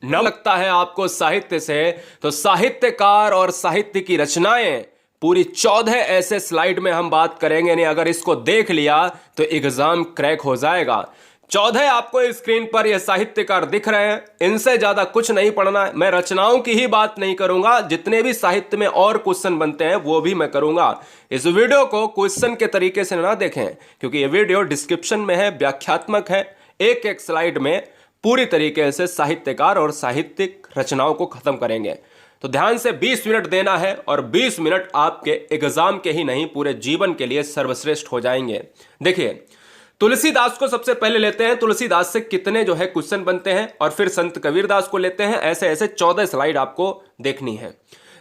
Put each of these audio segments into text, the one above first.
न लगता है आपको साहित्य से, तो साहित्यकार और साहित्य की रचनाएं पूरी 14 ऐसे स्लाइड में हम बात करेंगे। नहीं, अगर इसको देख लिया तो एग्जाम क्रैक हो जाएगा। 14 आपको स्क्रीन पर ये साहित्यकार दिख रहे हैं, इनसे ज्यादा कुछ नहीं पढ़ना है। मैं रचनाओं की ही बात नहीं करूंगा, जितने भी साहित्य में और क्वेश्चन बनते हैं वो भी मैं करूंगा। इस वीडियो को क्वेश्चन के तरीके से ना देखें, क्योंकि ये वीडियो डिस्क्रिप्शन में है, व्याख्यात्मक है। एक एक स्लाइड में पूरी तरीके से साहित्यकार और साहित्यिक रचनाओं को खत्म करेंगे। तो ध्यान से 20 मिनट देना है, और 20 मिनट आपके एग्जाम के ही नहीं पूरे जीवन के लिए सर्वश्रेष्ठ हो जाएंगे। देखिए, तुलसीदास को सबसे पहले लेते हैं। तुलसीदास से कितने जो है क्वेश्चन बनते हैं, और फिर संत कबीरदास को लेते हैं। ऐसे ऐसे 14 स्लाइड आपको देखनी है।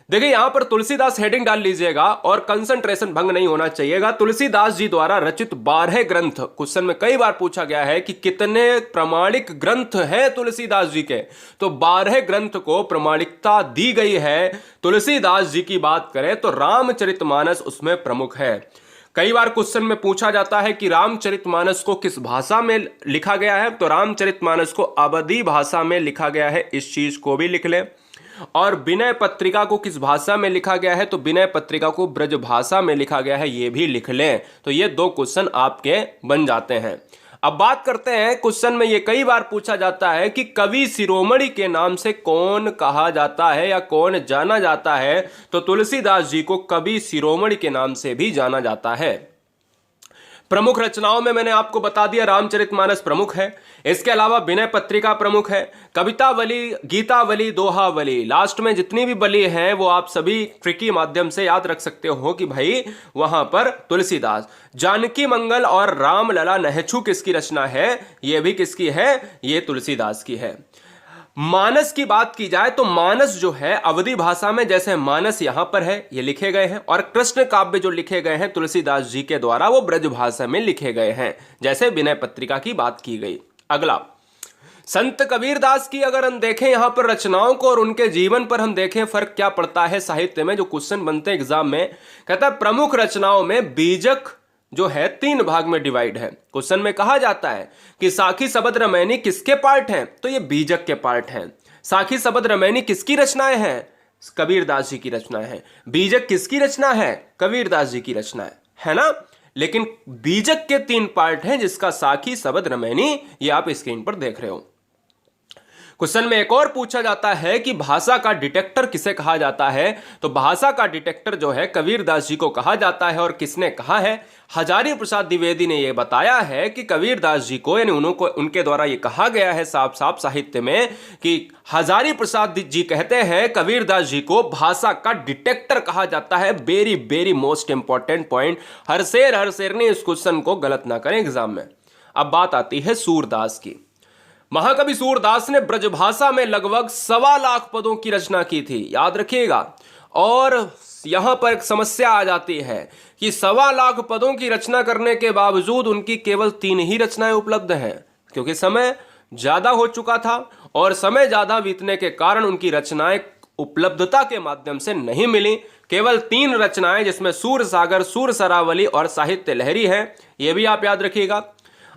देखिए, यहां पर तुलसीदास हेडिंग डाल लीजिएगा, और कंसंट्रेशन भंग नहीं होना चाहिएगा। तुलसीदास जी द्वारा रचित 12 ग्रंथ, क्वेश्चन में कई बार पूछा गया है कि कितने प्रमाणिक ग्रंथ हैं तुलसीदास जी के, तो 12 ग्रंथ को प्रमाणिकता दी गई है। तुलसीदास जी की बात करें तो रामचरितमानस उसमें प्रमुख है। कई बार क्वेश्चन में पूछा जाता है कि रामचरितमानस को किस भाषा में लिखा गया है, तो रामचरितमानस को अवधी भाषा में लिखा गया है, इस चीज को भी लिख लें। और विनय पत्रिका को किस भाषा में लिखा गया है, तो विनय पत्रिका को ब्रज भाषा में लिखा गया है, ये भी लिख लें। तो ये 2 क्वेश्चन आपके बन जाते हैं। अब बात करते हैं, क्वेश्चन में ये कई बार पूछा जाता है कि कवि शिरोमणि के नाम से कौन कहा जाता है या कौन जाना जाता है, तो तुलसीदास जी को कवि शिरोमणि के नाम से भी जाना जाता है। प्रमुख रचनाओं में मैंने आपको बता दिया, रामचरितमानस प्रमुख है। इसके अलावा विनय पत्रिका प्रमुख है, कवितावली, गीतावली, दोहावली, लास्ट में जितनी भी बली हैं वो आप सभी ट्रिकी माध्यम से याद रख सकते हो कि भाई वहां पर तुलसीदास। जानकी मंगल और रामलला नहछू किसकी रचना है, ये भी किसकी है, ये तुलसीदास की है। मानस की बात की जाए तो मानस जो है अवधी भाषा में, जैसे मानस यहां पर है, ये लिखे गए हैं। और कृष्ण काव्य जो लिखे गए हैं तुलसीदास जी के द्वारा, वो ब्रज भाषा में लिखे गए हैं, जैसे विनय पत्रिका की बात की गई। अगला, संत कबीरदास की अगर हम देखें यहां पर रचनाओं को और उनके जीवन पर हम देखें फर्क क्या पड़ता है साहित्य में, जो क्वेश्चन बनते हैं एग्जाम में, कहता है प्रमुख रचनाओं में बीजक जो है 3 भाग में डिवाइड है। क्वेश्चन में कहा जाता है कि साखी सबद रमैनी किसके पार्ट हैं, तो ये बीजक के पार्ट हैं। साखी सबद रमैनी किसकी रचनाएं हैं, कबीरदास जी की रचनाएं हैं। बीजक किसकी रचना है, कबीरदास जी की रचना है ना। लेकिन बीजक के 3 पार्ट हैं, जिसका साखी सबद रमैनी ये आप स्क्रीन पर देख रहे हो। क्वेश्चन में एक और पूछा जाता है कि भाषा का डिटेक्टर किसे कहा जाता है, तो भाषा का डिटेक्टर जो है कबीरदास जी को कहा जाता है। और किसने कहा है, हजारी प्रसाद द्विवेदी ने यह बताया है कि कबीरदास जी को, यानी उनके द्वारा यह कहा गया है साफ साफ साहित्य में कि हजारी प्रसाद जी कहते हैं कबीरदास जी को भाषा का डिटेक्टर कहा जाता है। Very very most important point, हर शेर ने इस क्वेश्चन को गलत ना करें एग्जाम में। अब बात आती है सूरदास की। महाकवि सूरदास ने ब्रजभाषा में लगभग 1.25 लाख पदों की रचना की थी, याद रखिएगा। और यहां पर एक समस्या आ जाती है कि 1.25 लाख पदों की रचना करने के बावजूद उनकी केवल 3 ही रचनाएं उपलब्ध हैं, क्योंकि समय ज्यादा हो चुका था और समय ज्यादा बीतने के कारण उनकी रचनाएं उपलब्धता के माध्यम से नहीं मिली। केवल 3 रचनाएं, जिसमें सूर सागर, सूर सरावली और साहित्य लहरी है, यह भी आप याद रखिएगा।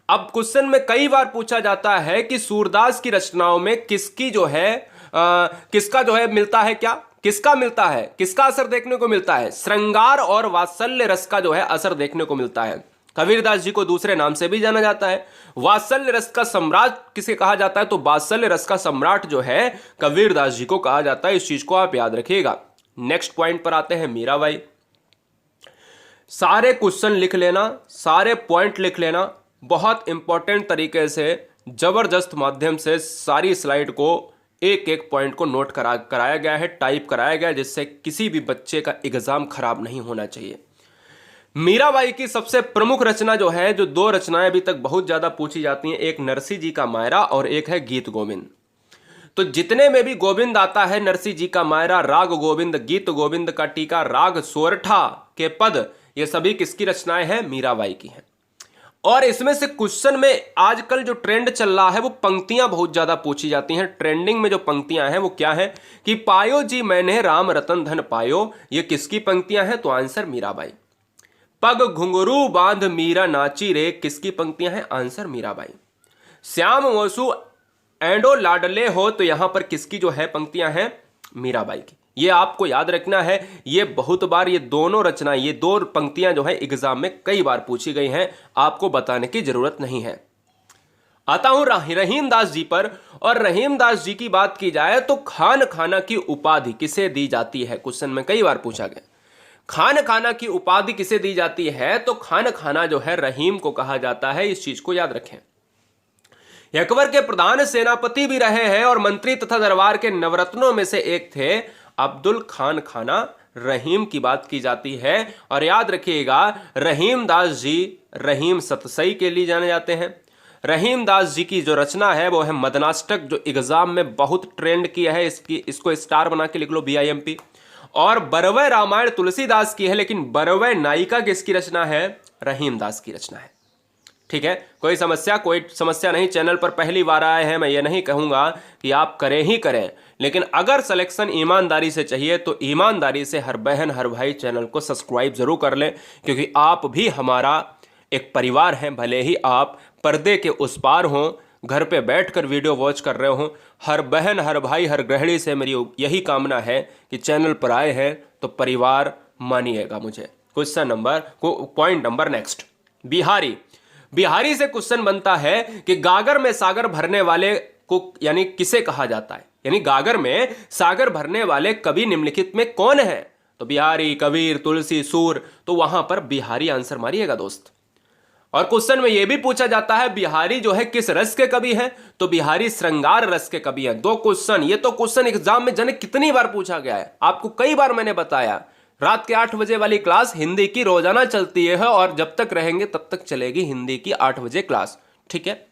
अब क्वेश्चन में कई बार पूछा जाता है कि सूरदास की रचनाओं में किसकी जो है किसका जो है मिलता है, क्या किसका मिलता है, किसका असर देखने को मिलता है, श्रृंगार और वात्सल्य रस का जो है असर देखने को मिलता है। कबीरदास जी को दूसरे नाम से भी जाना जाता है। वात्सल्य रस का सम्राट किसे कहा जाता है, तो वात्सल्य रस का सम्राट जो है कबीरदास जी को कहा जाता है। इस चीज को आप याद रखिएगा। नेक्स्ट पॉइंट पर आते हैं, मीराबाई। सारे क्वेश्चन लिख लेना, सारे पॉइंट लिख लेना, बहुत इंपॉर्टेंट तरीके से जबरदस्त माध्यम से सारी स्लाइड को एक एक पॉइंट को नोट कराया गया है, टाइप कराया गया है, जिससे किसी भी बच्चे का एग्जाम खराब नहीं होना चाहिए। मीराबाई की सबसे प्रमुख रचना जो है, जो 2 रचनाएं अभी तक बहुत ज्यादा पूछी जाती हैं, एक नरसिंह जी का मायरा और एक है गीत गोविंद। तो जितने में भी गोविंद आता है, नरसिंह जी का मायरा, राग गोविंद, गीत गोविंद का टीका, राग सोरठा के पद, ये सभी किसकी रचनाएं हैं, मीराबाई की हैं। और इसमें से क्वेश्चन में आजकल जो ट्रेंड चल रहा है वो पंक्तियां बहुत ज्यादा पूछी जाती हैं। ट्रेंडिंग में जो पंक्तियां हैं वो क्या है कि पायो जी मैंने राम रतन धन पायो, ये किसकी पंक्तियां हैं, तो आंसर मीराबाई। पग घुंघरू बांध मीरा नाची रे, किसकी पंक्तियां हैं, आंसर मीराबाई। श्याम वसु एंडो लाडले हो, तो यहां पर किसकी जो है पंक्तियां हैं, मीराबाई की। ये आपको याद रखना है, ये बहुत बार ये दोनों रचनाएं, ये दो पंक्तियां जो है एग्जाम में कई बार पूछी गई हैं, आपको बताने की जरूरत नहीं है। आता हूं रहीम दास जी पर, और रहीम दास जी की बात की जाए तो खान खाना की उपाधि किसे दी जाती है, क्वेश्चन में कई बार पूछा गया। खान खाना की उपाधि किसे दी जाती है, तो खान खाना जो है रहीम को कहा जाता है, इस चीज को याद रखें। अकबर के प्रधान सेनापति भी रहे हैं और मंत्री तथा दरबार के नवरत्नों में से एक थे अब्दुल खान खाना, रहीम की बात की जाती है। और याद रखिएगा, रहीम दास जी रहीम सतसई के लिए जाने जाते हैं। रहीम दास जी की जो रचना है वो है मदनाष्टक, जो एग्जाम में बहुत ट्रेंड किया है, इसको स्टार बना के लिख लो, BIMP। और बरवै रामायण तुलसीदास की है, लेकिन बरवै नायिका किसकी रचना है, रहीम दास की रचना है। ठीक है, कोई समस्या नहीं। चैनल पर पहली बार आए हैं, मैं ये नहीं कहूंगा कि आप करें ही करें, लेकिन अगर सिलेक्शन ईमानदारी से चाहिए तो ईमानदारी से हर बहन हर भाई चैनल को सब्सक्राइब जरूर कर लें, क्योंकि आप भी हमारा एक परिवार हैं। भले ही आप पर्दे के उस पार हों, घर पे बैठकर वीडियो वॉच कर रहे हों, हर बहन हर भाई हर गृहिणी से मेरी यही कामना है कि चैनल पर आए हैं तो परिवार मानिएगा मुझे। पॉइंट नंबर नेक्स्ट, बिहारी से क्वेश्चन बनता है कि गागर में सागर भरने वाले को यानी किसे कहा जाता है, यानी गागर में सागर भरने वाले कवि निम्नलिखित में कौन है, तो बिहारी, कबीर, तुलसी, सूर, तो वहां पर बिहारी आंसर मारिएगा दोस्त। और क्वेश्चन में यह भी पूछा जाता है बिहारी जो है किस रस के कवि हैं, तो बिहारी श्रृंगार रस के कवि हैं। दो क्वेश्चन, ये तो क्वेश्चन एग्जाम में जाने कितनी बार पूछा गया है, आपको कई बार मैंने बताया। रात के 8 बजे वाली क्लास हिंदी की रोजाना चलती है, और जब तक रहेंगे तब तक चलेगी हिंदी की 8 बजे क्लास। ठीक है,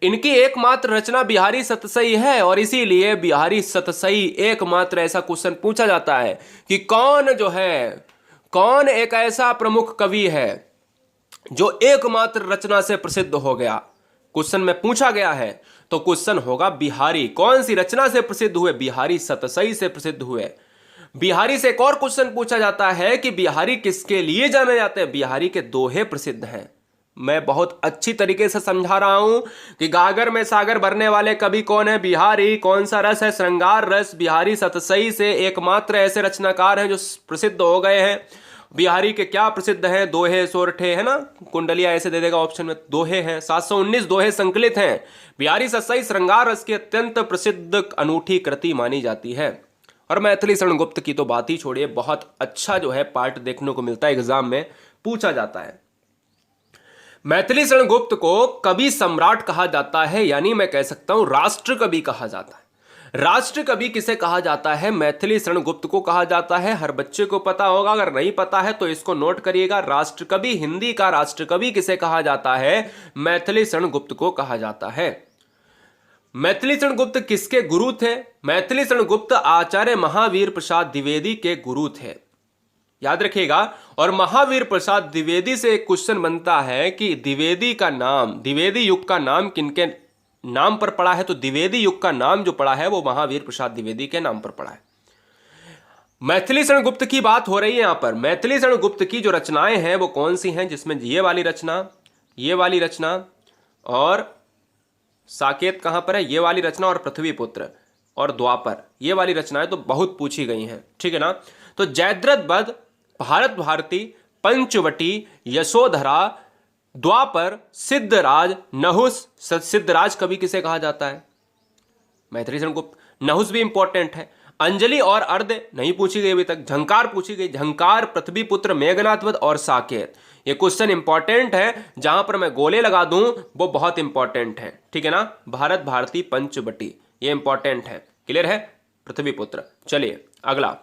इनकी एकमात्र रचना बिहारी सतसई है, और इसीलिए बिहारी सतसई एकमात्र ऐसा क्वेश्चन पूछा जाता है कि कौन एक ऐसा प्रमुख कवि है जो एकमात्र रचना से प्रसिद्ध हो गया। क्वेश्चन में पूछा गया है तो क्वेश्चन होगा बिहारी कौन सी रचना से प्रसिद्ध हुए, बिहारी सतसई से प्रसिद्ध हुए। बिहारी से एक और क्वेश्चन पूछा जाता है कि बिहारी किसके लिए जाने जाते हैं, बिहारी के दोहे प्रसिद्ध हैं। मैं बहुत अच्छी तरीके से समझा रहा हूं कि गागर में सागर भरने वाले कवि कौन है, बिहारी। कौन सा रस है, श्रृंगार रस। बिहारी सतसई से एकमात्र ऐसे रचनाकार हैं जो प्रसिद्ध हो गए हैं। बिहारी के क्या प्रसिद्ध हैं, दोहे, सोरठे, है ना, कुंडलिया ऐसे दे देगा ऑप्शन में, दोहे हैं, 719 दोहे संकलित हैं। बिहारी सतसई श्रृंगार रस की अत्यंत प्रसिद्ध अनूठी कृति मानी जाती है। और मैथिली शरण गुप्त की तो बात ही छोड़िए, बहुत अच्छा जो है पार्ट देखने को मिलता है, एग्जाम में पूछा जाता है। मैथिली शरण गुप्त को कवि सम्राट कहा जाता है, यानी मैं कह सकता हूं राष्ट्र कवि कहा जाता है। राष्ट्र कवि किसे कहा जाता है, मैथिली शरण गुप्त को कहा जाता है। हर बच्चे को पता होगा, अगर नहीं पता है तो इसको नोट करिएगा। राष्ट्र कवि, हिंदी का राष्ट्र कवि किसे कहा जाता है, मैथिली शरण गुप्त को कहा जाता है। मैथिली शरण गुप्त किसके गुरु थे, मैथिली शरण गुप्त आचार्य महावीर प्रसाद द्विवेदी के गुरु थे, याद रखिएगा। और महावीर प्रसाद द्विवेदी से एक क्वेश्चन बनता है कि द्विवेदी का नाम, द्विवेदी युग का नाम किनके नाम पर पड़ा है, तो द्विवेदी युग का नाम जो पड़ा है वो महावीर प्रसाद द्विवेदी के नाम पर पड़ा है। मैथिली शरण गुप्त की बात हो रही है यहां पर। मैथिली शरण गुप्त की जो रचनाएं हैं वो कौन सी हैं, जिसमें ये वाली रचना और साकेत कहां पर है, ये वाली रचना और पृथ्वीपुत्र और द्वापर, ये वाली रचनाएं तो बहुत पूछी गई हैं। ठीक है ना, तो जयद्रथ वध, भारत भारती, पंचवटी, यशोधरा, द्वापर, सिद्धराज, नहुस। सिद्धराज कवि किसे कहा जाता है, मैथिली शरण गुप्त। नहुस भी इंपॉर्टेंट है। अंजलि और अर्ध नहीं पूछी गई अभी तक। झंकार पूछी गई, झंकार, पृथ्वीपुत्र, मेघनाथ वध और साकेत। ये क्वेश्चन इंपॉर्टेंट है, जहां पर मैं गोले लगा दूं वो बहुत इंपॉर्टेंट है। ठीक है ना, भारत भारती, पंचवटी, ये इंपॉर्टेंट है। क्लियर है, पृथ्वीपुत्र। चलिए अगला,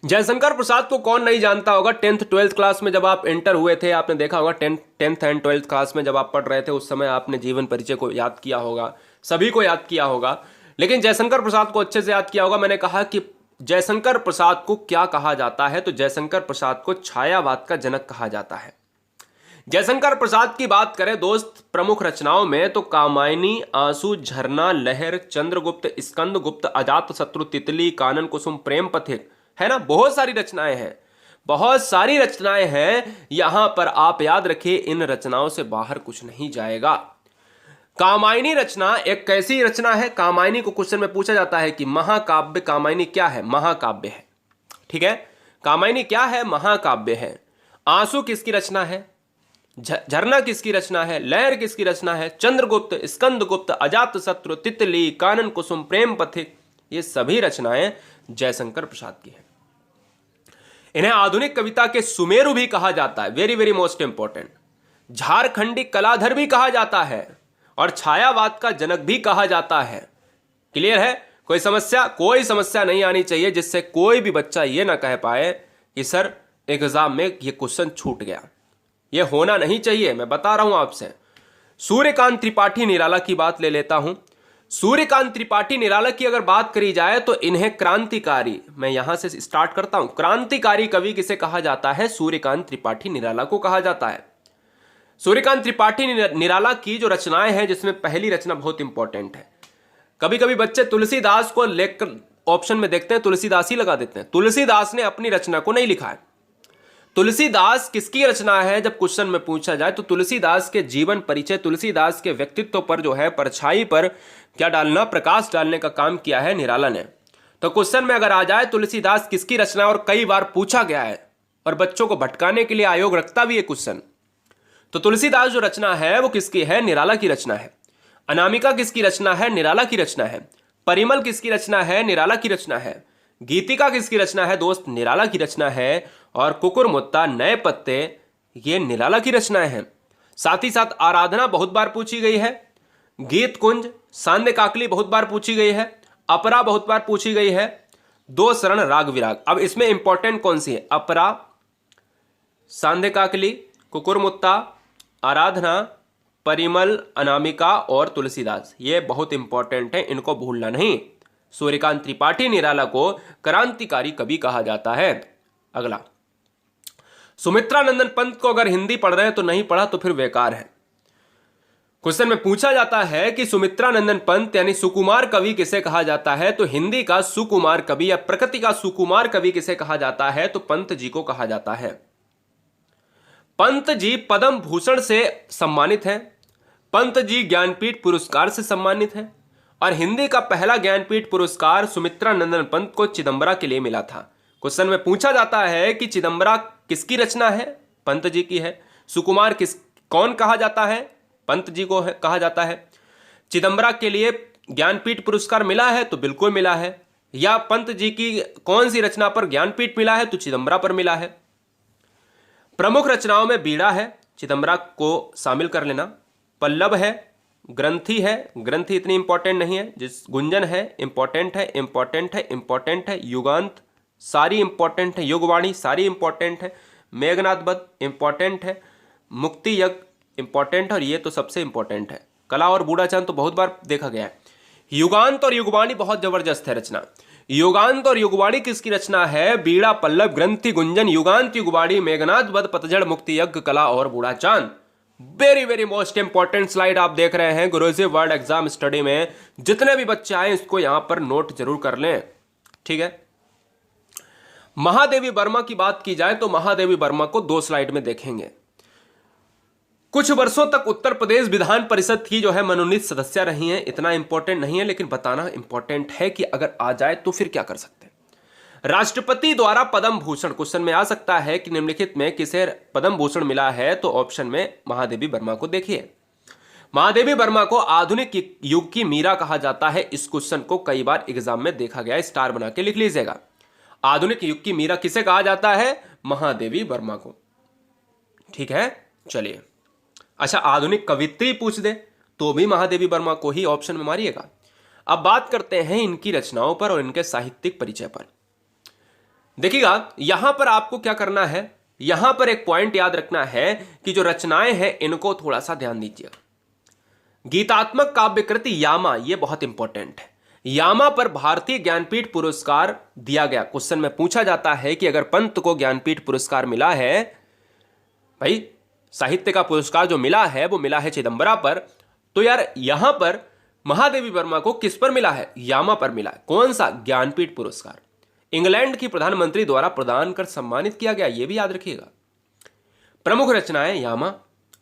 जयशंकर प्रसाद को कौन नहीं जानता होगा। 10th 12th क्लास में जब आप एंटर हुए थे, आपने देखा होगा 10th एंड 12th क्लास में जब आप पढ़ रहे थे, उस समय आपने जीवन परिचय को याद किया होगा, सभी को याद किया होगा, लेकिन जयशंकर प्रसाद को अच्छे से याद किया होगा। मैंने कहा कि जयशंकर प्रसाद को क्या कहा जाता है, तो जयशंकर प्रसाद को छायावाद का जनक कहा जाता है। जयशंकर प्रसाद की बात करें दोस्त प्रमुख रचनाओं में, तो कामायनी, आंसू, झरना, लहर, चंद्रगुप्त, स्कंदगुप्त, अजात शत्रु, तितली, कानन कुसुम, प्रेम पथिक, है ना, बहुत सारी रचनाएं हैं, बहुत सारी रचनाएं हैं। यहां पर आप याद रखिए, इन रचनाओं से बाहर कुछ नहीं जाएगा। कामायनी रचना एक कैसी रचना है? कामायनी को क्वेश्चन में पूछा जाता है कि महाकाव्य कामायनी क्या है? महाकाव्य है। ठीक है, कामायनी क्या है? महाकाव्य है। आंसू किसकी रचना है? झरना किसकी रचना है? लहर किसकी रचना है? चंद्रगुप्त, स्कंदगुप्त, अजातशत्रु, तितली, कानन कुसुम, प्रेम पथिक, ये सभी रचनाएं जयशंकर प्रसाद की हैं। इन्हें आधुनिक कविता के सुमेरु भी कहा जाता है, वेरी वेरी मोस्ट इंपॉर्टेंट। झारखंडी कलाधर भी कहा जाता है और छायावाद का जनक भी कहा जाता है। क्लियर है? कोई समस्या नहीं आनी चाहिए जिससे कोई भी बच्चा ये ना कह पाए कि सर एग्जाम में ये क्वेश्चन छूट गया। ये होना नहीं चाहिए, मैं बता रहा हूं आपसे। सूर्यकांत त्रिपाठी निराला की बात ले लेता हूं। सूर्यकांत त्रिपाठी निराला की अगर बात करी जाए तो इन्हें क्रांतिकारी, मैं यहां से स्टार्ट करता हूं, क्रांतिकारी कवि किसे कहा जाता है? सूर्यकांत त्रिपाठी निराला को कहा जाता है। सूर्यकांत त्रिपाठी निराला की जो रचनाएं हैं, जिसमें पहली रचना बहुत इंपॉर्टेंट है। कभी कभी बच्चे तुलसीदास को लेकर ऑप्शन में देखते हैं, तुलसीदास ही लगा देते हैं। तुलसीदास ने अपनी रचना को नहीं लिखा है। तुलसीदास किसकी रचना है जब क्वेश्चन में पूछा जाए तो तुलसीदास के जीवन परिचय, तुलसीदास के व्यक्तित्व पर जो है परछाई पर क्या डालना, प्रकाश डालने का काम किया है निराला ने। तो क्वेश्चन में अगर आ जाए तुलसीदास किसकी रचना, और कई बार पूछा गया है और बच्चों को भटकाने के लिए आयोग रखता भी है क्वेश्चन, तो तुलसीदास जो रचना है वो किसकी है? निराला की रचना है। अनामिका किसकी रचना है? निराला की रचना है। परिमल किसकी रचना है? निराला की रचना है। गीतिका किसकी रचना है दोस्त? निराला की रचना है। और कुकुरमुत्ता, नए पत्ते, ये निराला की रचनाएं हैं। साथ ही साथ आराधना बहुत बार पूछी गई है, गीत कुंज, सांध्य काकली बहुत बार पूछी गई है, अपरा बहुत बार पूछी गई है, दो शरण, राग विराग। अब इसमें इंपॉर्टेंट कौन सी है? अपरा, सांध्य काकली, कुकुरमुत्ता, आराधना, परिमल, अनामिका और तुलसीदास, ये बहुत इंपॉर्टेंट है, इनको भूलना नहीं। सूर्यकांत त्रिपाठी निराला को क्रांतिकारी कवि कहा जाता है। अगला, सुमित्रानंदन पंत को अगर हिंदी पढ़ रहे हैं तो नहीं पढ़ा तो फिर बेकार है। क्वेश्चन में पूछा जाता है कि सुमित्रानंदन पंत यानी सुकुमार कवि किसे कहा जाता है, तो हिंदी का सुकुमार कवि या प्रकृति का सुकुमार कवि किसे कहा जाता है, तो पंत जी को कहा जाता है। पंत जी पद्म भूषण से सम्मानित हैं, पंत जी ज्ञानपीठ पुरस्कार से सम्मानित हैं, और हिंदी का पहला ज्ञानपीठ पुरस्कार सुमित्रानंदन पंत को चिदंबरा के लिए मिला था। क्वेश्चन में पूछा जाता है कि चिदंबरा किसकी रचना है? पंत जी की है। सुकुमार कौन कहा जाता है? पंत जी को कहा जाता है। चिदंबरा के लिए ज्ञानपीठ पुरस्कार मिला है तो बिल्कुल मिला है, या पंत जी की कौन सी रचना पर ज्ञानपीठ मिला है? तो चिदंबरा पर मिला है। प्रमुख रचनाओं में बीड़ा है, चिदंबरा को शामिल कर लेना। पल्लव है, ग्रंथि है, ग्रंथि इतनी इंपॉर्टेंट नहीं है। जिस गुंजन है, इंपॉर्टेंट है, इंपॉर्टेंट है, इंपॉर्टेंट है। युगांत सारी इंपॉर्टेंट है, युगवाणी सारी इंपॉर्टेंट है, मेघनादवध इंपॉर्टेंट है, मुक्ति यज्ञ इंपॉर्टेंट है, और ये तो सबसे इंपॉर्टेंट है। कला और बूढ़ा चांद तो बहुत बार देखा गया है। युगांत और युगवाणी बहुत जबरदस्त है रचना। युगांत और युगवाणी किसकी रचना है? बीड़ा, पल्लव, ग्रंथि, गुंजन, युगांत, युगवाणी, मेघनादवध, पतझड़, मुक्ति यज्ञ, कला और बूढ़ा चांद। Very very most important slide आप देख रहे हैं गुरुजी वर्ल्ड एग्जाम स्टडी में। जितने भी बच्चे आए इसको यहां पर नोट जरूर कर लें, ठीक है। महादेवी वर्मा की बात की जाए तो महादेवी वर्मा को 2 स्लाइड में देखेंगे। कुछ वर्षों तक उत्तर प्रदेश विधान परिषद की जो है मनोनीत सदस्य रही हैं। इतना इंपॉर्टेंट नहीं है लेकिन बताना इंपॉर्टेंट है कि अगर आ जाए तो फिर क्या कर सकते हैं। राष्ट्रपति द्वारा पद्म भूषण, क्वेश्चन में आ सकता है कि निम्नलिखित में किसे पद्म भूषण मिला है, तो ऑप्शन में महादेवी वर्मा को देखिए। महादेवी वर्मा को आधुनिक युग की मीरा कहा जाता है। इस क्वेश्चन को कई बार एग्जाम में देखा गया, स्टार बना के लिख लीजिएगा। आधुनिक युग की मीरा किसे कहा जाता है? महादेवी वर्मा को, ठीक है। चलिए, अच्छा आधुनिक कवित्री पूछ दे तो भी महादेवी वर्मा को ही ऑप्शन में मारिएगा। अब बात करते हैं इनकी रचनाओं पर और इनके साहित्यिक परिचय पर। देखिएगा, यहां पर आपको क्या करना है, यहां पर एक पॉइंट याद रखना है कि जो रचनाएं हैं इनको थोड़ा सा ध्यान दीजिएगा। गीतात्मक काव्य कृति यामा, ये बहुत इंपॉर्टेंट है। यामा पर भारतीय ज्ञानपीठ पुरस्कार दिया गया। क्वेश्चन में पूछा जाता है कि अगर पंत को ज्ञानपीठ पुरस्कार मिला है, भाई साहित्य का पुरस्कार जो मिला है वो मिला है चिदंबरा पर, तो यार यहां पर महादेवी वर्मा को किस पर मिला है? यामा पर मिला है। कौन सा? ज्ञानपीठ पुरस्कार। इंग्लैंड की प्रधानमंत्री द्वारा प्रदान कर सम्मानित किया गया, यह भी याद रखिएगा। प्रमुख रचनाएं यामा,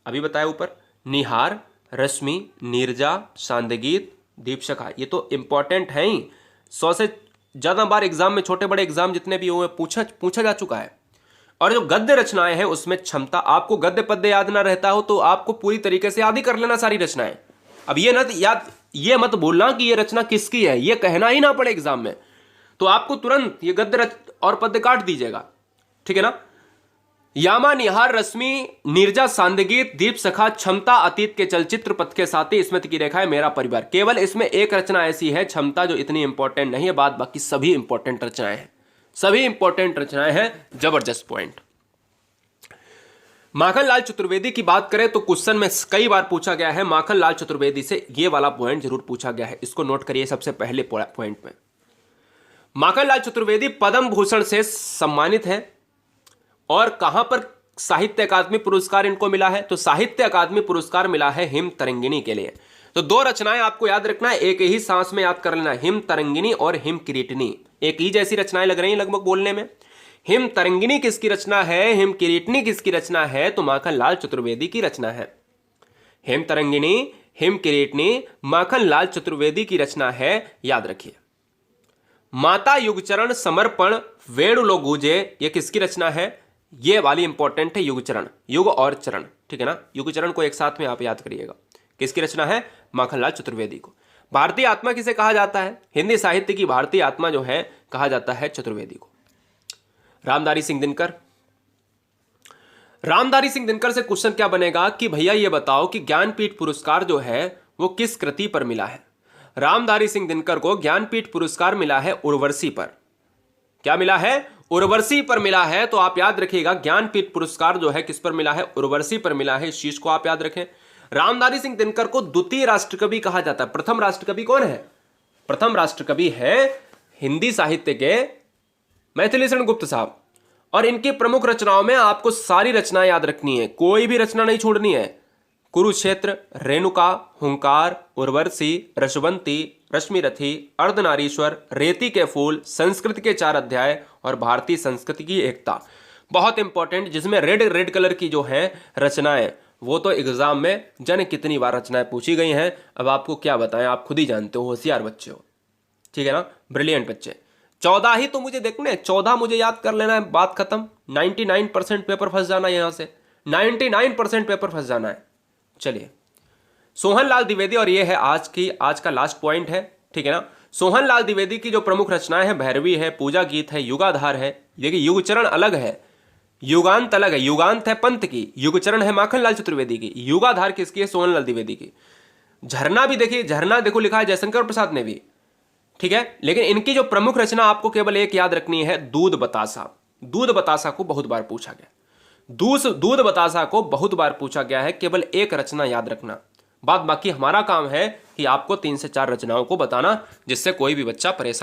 अभी बताया ऊपर, निहार, रश्मि, नीरजा, सांदगीत, दीपशिखा। ये तो इंपॉर्टेंट है ही, 100 से ज्यादा बार एग्जाम में, छोटे बड़े एग्जाम जितने भी हुए पूछा जा चुका है। और जो गद्य रचनाएं हैं उसमें क्षमता, आपको गद्य पद्य याद ना रहता हो तो आपको पूरी तरीके से याद ही कर लेना सारी रचनाएं। अब ये मत बोलना कि ये रचना किसकी है, ये कहना ही ना पड़े एग्जाम में, तो आपको तुरंत ये गद्य और पद्य काट दीजिएगा, ठीक है ना। यामा, निहार, रश्मि, नीरजा, सांदगीत, दीप सखा, क्षमता, अतीत के चलचित्र, पथ के साथी, स्मृति की रेखा है, मेरा परिवार। केवल इसमें एक रचना ऐसी है क्षमता जो इतनी इंपॉर्टेंट नहीं है, बाद बाकी सभी इंपॉर्टेंट रचनाएं हैं, सभी इंपॉर्टेंट रचनाएं हैं। जबरदस्त पॉइंट। माखनलाल चतुर्वेदी की बात करें तो क्वेश्चन में कई बार पूछा गया है, माखनलाल चतुर्वेदी से ये वाला पॉइंट जरूर पूछा गया है, इसको नोट करिए सबसे पहले पॉइंट में। माखनलाल चतुर्वेदी पद्म भूषण से सम्मानित है और कहां पर साहित्य अकादमी पुरस्कार इनको मिला है, तो साहित्य अकादमी पुरस्कार मिला है हिम तरंगिणी के लिए। तो दो रचनाएं आपको याद रखना है, एक ही सांस में याद कर लेना, हिम तरंगिणी और हिम किरीटिनी। एक ही जैसी रचनाएं लग रही हैं लगभग बोलने में। हिम तरंगिणी किसकी रचना है, हिम किरीटिनी किसकी रचना है, तो माखनलाल चतुर्वेदी की रचना है। हिम तरंगिणी, हिम किरीटिनी माखनलाल चतुर्वेदी की रचना है, याद रखिए। माता युगचरण समर्पण वेणुलो गूंजे, ये किसकी रचना है, ये वाली इंपॉर्टेंट है, युगचरण, युग और चरण, ठीक है ना, युगचरण को एक साथ में आप याद करिएगा। किसकी रचना है, माखनलाल चतुर्वेदी को। भारतीय आत्मा किसे कहा जाता है, हिंदी साहित्य की भारतीय आत्मा जो है कहा जाता है चतुर्वेदी को। रामधारी सिंह दिनकर, रामधारी सिंह दिनकर से क्वेश्चन क्या बनेगा कि भैया ये बताओ कि ज्ञानपीठ पुरस्कार जो है वो किस कृति पर मिला है। रामधारी सिंह दिनकर को ज्ञानपीठ पुरस्कार मिला है उर्वशी पर। क्या मिला है, उर्वशी पर मिला है। तो आप याद रखिएगा ज्ञानपीठ पुरस्कार जो है किस पर मिला है, उर्वशी पर मिला है, इस चीज को आप याद रखें। रामधारी सिंह दिनकर को द्वितीय राष्ट्रकवि कहा जाता है। प्रथम राष्ट्रकवि कौन है, प्रथम राष्ट्रकवि है हिंदी साहित्य के मैथिलीशरण गुप्त साहब। और इनकी प्रमुख रचनाओं में आपको सारी रचनाएं याद रखनी है, कोई भी रचना नहीं छोड़नी है। कुरुक्षेत्र, रेणुका, हुंकार, उर्वशी, रसवंती, रश्मिरथी, अर्धनारीश्वर, रेती के फूल, संस्कृत के 4 अध्याय और भारतीय संस्कृति की एकता। बहुत इंपॉर्टेंट, जिसमें रेड कलर की जो है रचनाएं, वो तो एग्जाम में जाने कितनी बार रचनाएं पूछी गई हैं। अब आपको क्या बताएं, आप खुद ही जानते हो, होशियार बच्चे हो, ठीक है ना, ब्रिलियंट बच्चे। 14 ही तो मुझे देखने, 14 मुझे याद कर लेना है, बात खत्म। 99% पेपर फंस जाना है, यहां से 99% पेपर फंस जाना है। चलिए, सोहनलाल द्विवेदी, और ये है आज का लास्ट पॉइंट है, ठीक है ना। सोहनलाल द्विवेदी की जो प्रमुख रचनाएं हैं, भैरवी है, पूजा गीत है, युगाधार है। देखिए युगचरण अलग है, युगांत अलग है। युगांत है पंत की, युगचरण है माखनलाल चतुर्वेदी की, युगाधार किसकी है, सोहनलाल द्विवेदी की। झरना भी देखिए, झरना देखो लिखा है जयशंकर प्रसाद ने भी, ठीक है। लेकिन इनकी जो प्रमुख रचना आपको केवल एक याद रखनी है, दूध बतासा। दूध बतासा को बहुत बार पूछा गया, दूध बतासा को बहुत बार पूछा गया है, केवल एक रचना याद रखना। बाद बाकी हमारा काम है कि आपको 3 से 4 रचनाओं को बताना, जिससे कोई भी बच्चा परेशान